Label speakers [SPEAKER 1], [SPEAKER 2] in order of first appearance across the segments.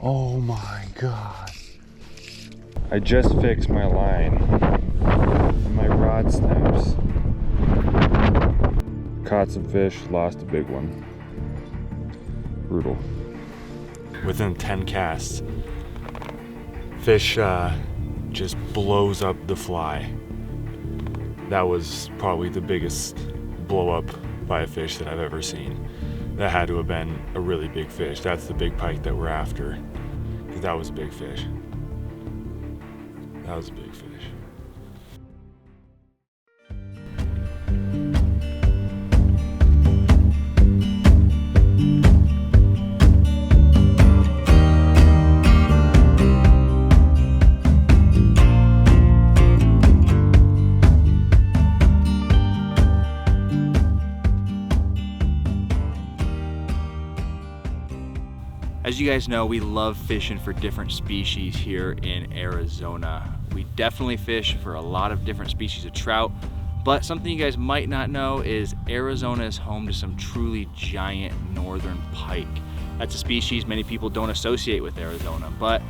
[SPEAKER 1] Oh my God. I just fixed my line and my rod snaps. Caught some fish, lost a big one. Brutal. Within 10 casts, fish just blows up the fly. That was probably the biggest blow up by a fish that I've ever seen. That had to have been a really big fish. That's the big pike that we're after. Because that was a big fish. That was a big fish.
[SPEAKER 2] As you guys know, we love fishing for different species here in Arizona. We definitely fish for a lot of different species of trout, but something you guys might not know is Arizona is home to some truly giant northern pike. That's a species many people don't associate with Arizona, but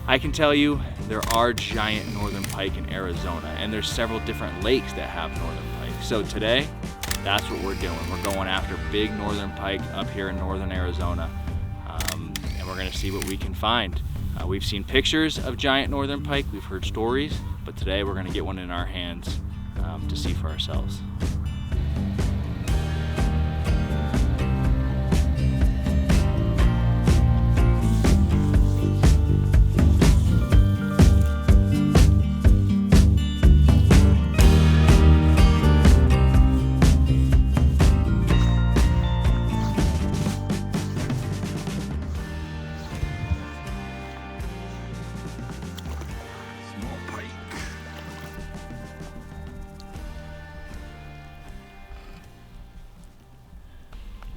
[SPEAKER 2] I can tell you there are giant northern pike in Arizona, and there's several different lakes that have northern pike. So today, that's what we're doing. We're going after big northern pike up here in northern Arizona. And we're gonna see what we can find. We've seen pictures of giant northern pike, we've heard stories, but today we're gonna get one in our hands to see for ourselves.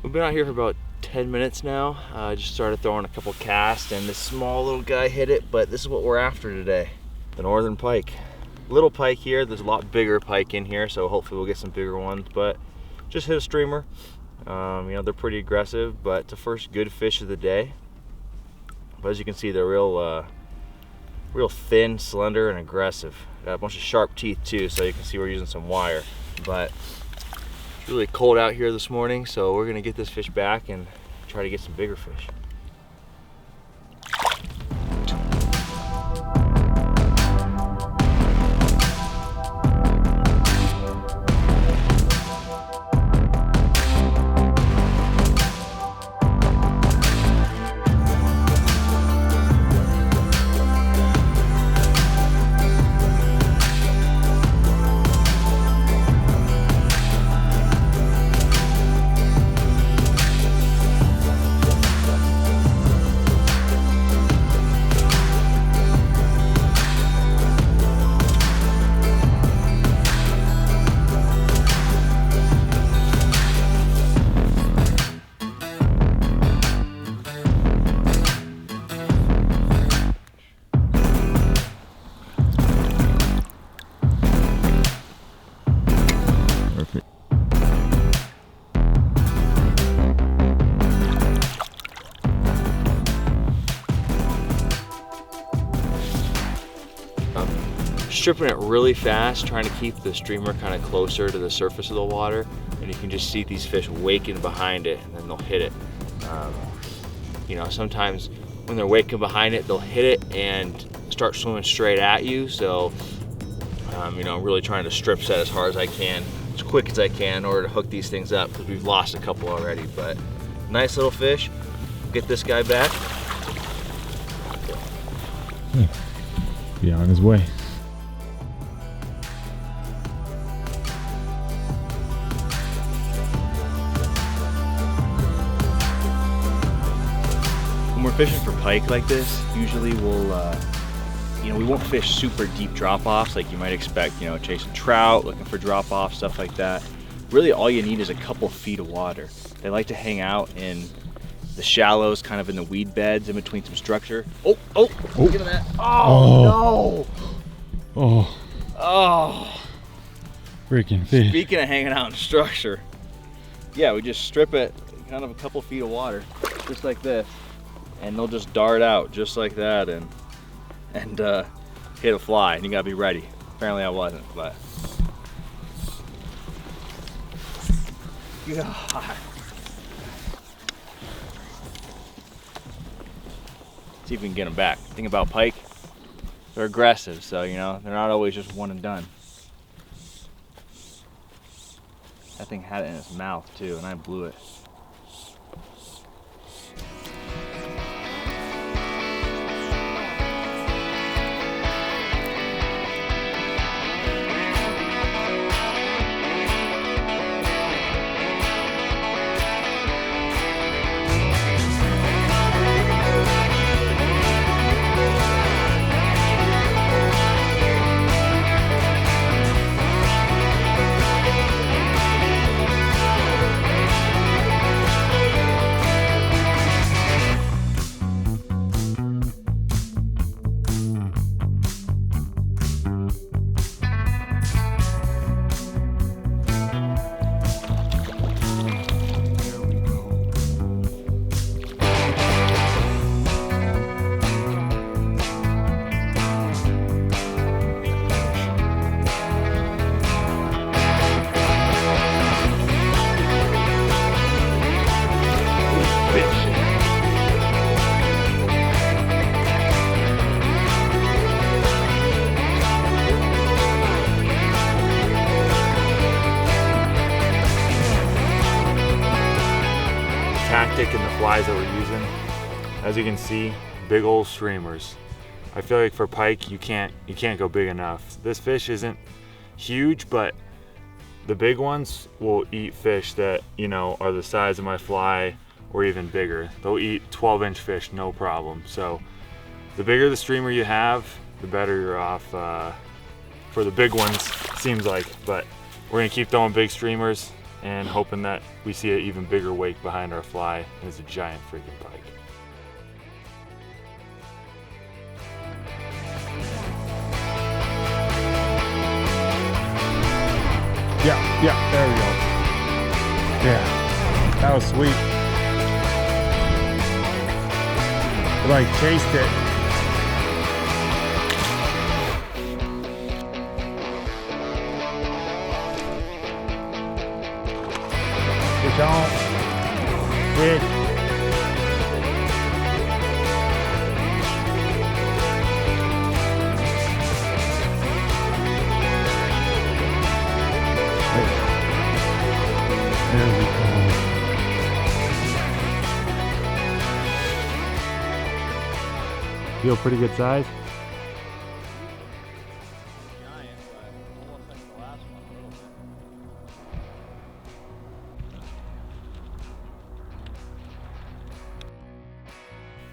[SPEAKER 2] We've been out here for about 10 minutes now. I just started throwing a couple casts and this small little guy hit it, but this is what we're after today, the northern pike. Little pike here, there's a lot bigger pike in here, so hopefully we'll get some bigger ones, but just hit a streamer. You know, they're pretty aggressive, but it's the first good fish of the day. But as you can see, they're real thin, slender, and aggressive. Got a bunch of sharp teeth too, so you can see we're using some wire. But it's really cold out here this morning, so we're gonna get this fish back and try to get some bigger fish. Stripping it really fast, trying to keep the streamer kind of closer to the surface of the water, and you can just see these fish waking behind it, and then they'll hit it. You know, sometimes when they're waking behind it, they'll hit it and start swimming straight at you. So, you know, I'm really trying to strip set as hard as I can, as quick as I can, in order to hook these things up, because we've lost a couple already. But nice little fish. Get this guy back.
[SPEAKER 1] Be on his way.
[SPEAKER 2] When we're fishing for pike like this, usually we'll, you know, we won't fish super deep drop-offs like you might expect, you know, chasing trout, looking for drop-offs, stuff like that. Really all you need is a couple feet of water. They like to hang out in the shallows, kind of in the weed beds in between some structure. Oh, look at that. Oh, no. Oh.
[SPEAKER 1] Freaking fish.
[SPEAKER 2] Speaking of hanging out in structure, yeah, we just strip it kind of a couple feet of water, just like this. and they'll just dart out just like that and hit a fly, and you gotta be ready. Apparently I wasn't, but. God. See if we can get them back. The thing about pike, they're aggressive, so you know, they're not always just one and done. That thing had it in its mouth too, and I blew it.
[SPEAKER 1] Tactic and the flies that we're using, as you can see, big old streamers. I feel like for pike you can't go big enough. This fish isn't huge, but the big ones will eat fish that, you know, are the size of my fly or even bigger. They'll eat 12-inch fish no problem. So the bigger the streamer you have, the better you're off for the big ones, seems like. But we're gonna keep throwing big streamers and hoping that we see an even bigger wake behind our fly, and it's a giant freaking pike.
[SPEAKER 3] Yeah, there we go. Yeah, that was sweet. I like chased it. Fish on. Fish. There we go. Feel pretty good size?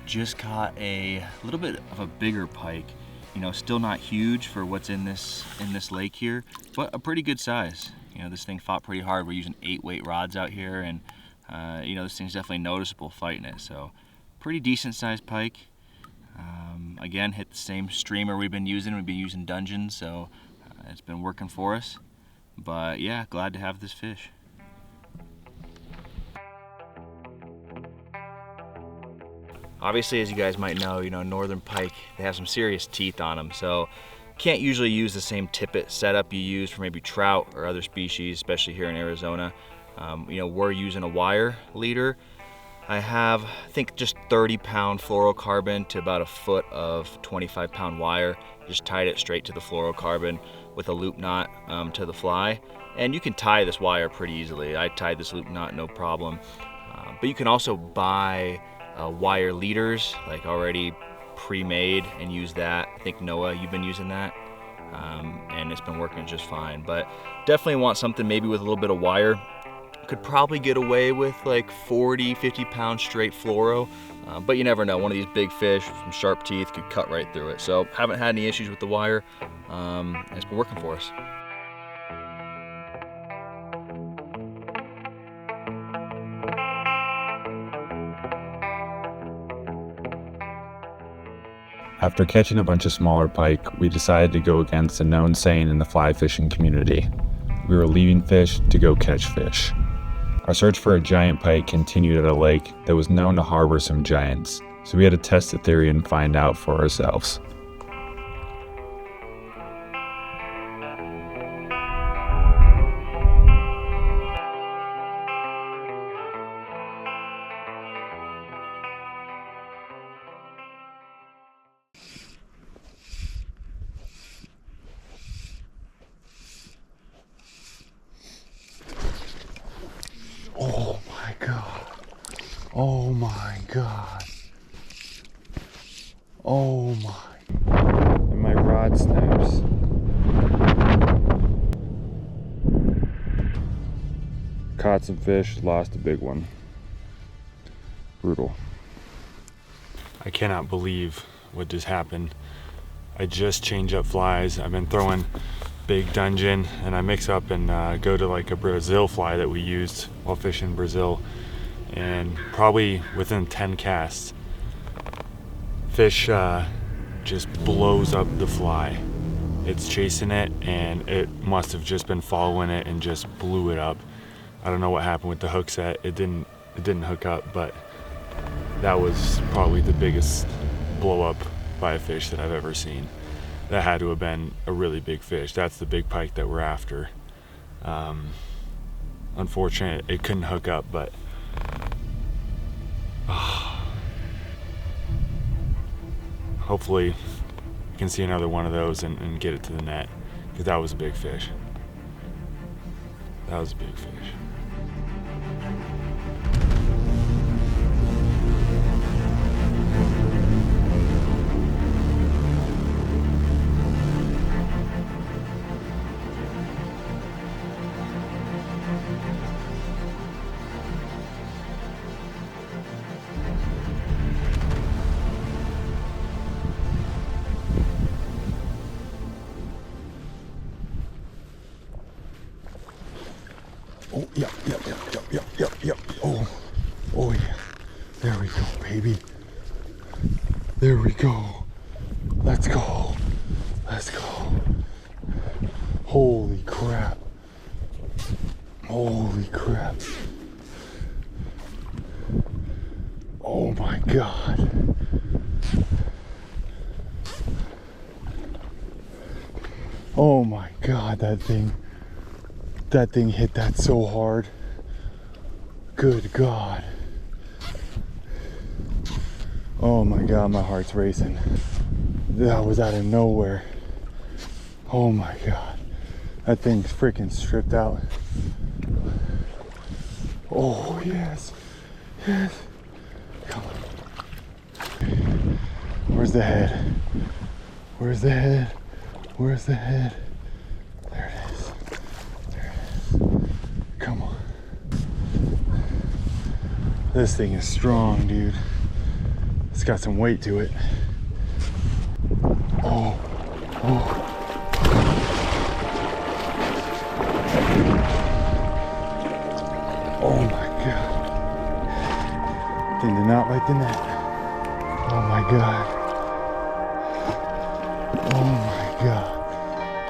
[SPEAKER 2] Just caught a little bit of a bigger pike. You know, still not huge for what's in this lake here, but a pretty good size. You know, this thing fought pretty hard. We're using 8-weight rods out here, and you know, this thing's definitely noticeable fighting it. So, pretty decent sized pike. Again, hit the same streamer we've been using. We've been using Dungeons, so it's been working for us. But yeah, glad to have this fish. Obviously, as you guys might know, Northern Pike, they have some serious teeth on them, so can't usually use the same tippet setup you use for maybe trout or other species, especially here in Arizona. We're using a wire leader. I have, I think, just 30-pound fluorocarbon to about a foot of 25-pound wire. Just tied it straight to the fluorocarbon with a loop knot to the fly. And you can tie this wire pretty easily. I tied this loop knot, no problem. But you can also buy wire leaders, like already pre-made, and use that. I think Noah, you've been using that, and it's been working just fine. But definitely want something maybe with a little bit of wire. Could probably get away with like 40-50 pound straight fluoro, but you never know. One of these big fish from sharp teeth could cut right through it. So haven't had any issues with the wire, and it's been working for us.
[SPEAKER 4] After catching a bunch of smaller pike, we decided to go against a known saying in the fly fishing community. We were leaving fish to go catch fish. Our search for a giant pike continued at a lake that was known to harbor some giants. so we had to test the theory and find out for ourselves.
[SPEAKER 1] Oh my God. Oh my God. Oh my. And my rod snaps. Caught some fish, lost a big one. Brutal. I cannot believe what just happened. I just changed up flies. I've been throwing big Dungeon, and I mix up and go to like a Brazil fly that we used while fishing in Brazil, and probably within 10 casts, fish just blows up the fly. It's chasing it, and it must have just been following it and just blew it up. I don't know what happened with the hook set. It didn't hook up, but that was probably the biggest blow up by a fish that I've ever seen. That had to have been a really big fish. That's the big pike that we're after. Unfortunate, it couldn't hook up, but hopefully we can see another one of those and get it to the net, because that was a big fish. That was a big fish. Oh, yep. Oh, yeah. There we go, baby. There we go. Let's go. Holy crap. Oh my God. Oh my God, that thing hit that so hard. Good God. Oh my God, my heart's racing. That was out of nowhere. Oh my God. That thing's freaking stripped out. Oh, yes. Come on. Where's the head? There it is. Come on. This thing is strong, dude. It's got some weight to it. Oh my God. Thing did not like the net. Oh my God.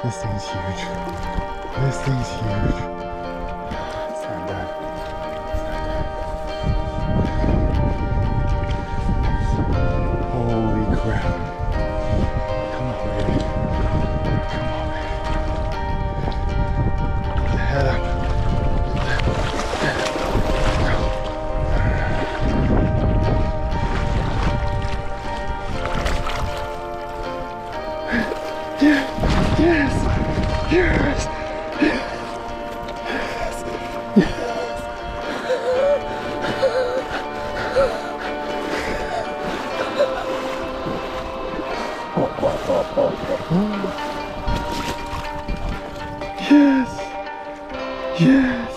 [SPEAKER 1] This thing's huge. It's not done. Holy crap. Come on, baby. Head up. Yes.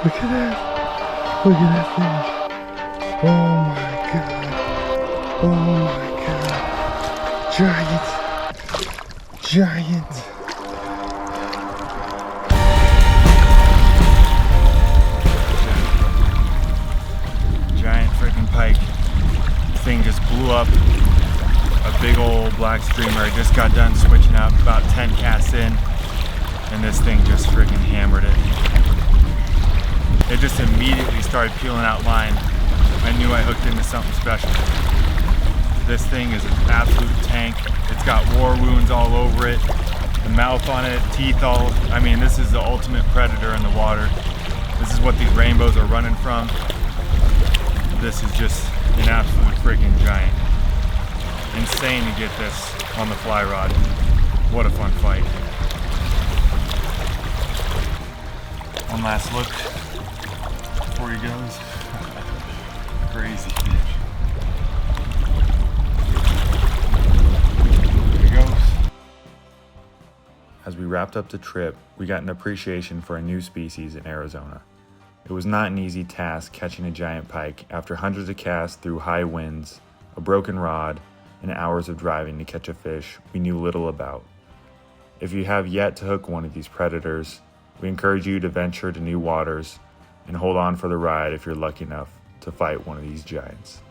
[SPEAKER 1] Look at that fish. Oh my God. Giant. Giant freaking pike. This thing just blew up a big old black streamer. I just got done switching up about 10 casts in, and this thing just freaking hammered it. It just immediately started peeling out line. I knew I hooked into something special. This thing is an absolute tank. It's got war wounds all over it, the mouth on it, teeth all, I mean, this is the ultimate predator in the water. This is what these rainbows are running from. This is just an absolute freaking giant. Insane to get this on the fly rod. What a fun fight. One last look before he goes. Crazy fish. There he goes. As we wrapped up the trip, we got an appreciation for a new species in Arizona. It was not an easy task catching a giant pike after hundreds of casts through high winds, a broken rod, and hours of driving to catch a fish we knew little about. If you have yet to hook one of these predators, we encourage you to venture to new waters and hold on for the ride if you're lucky enough to fight one of these giants.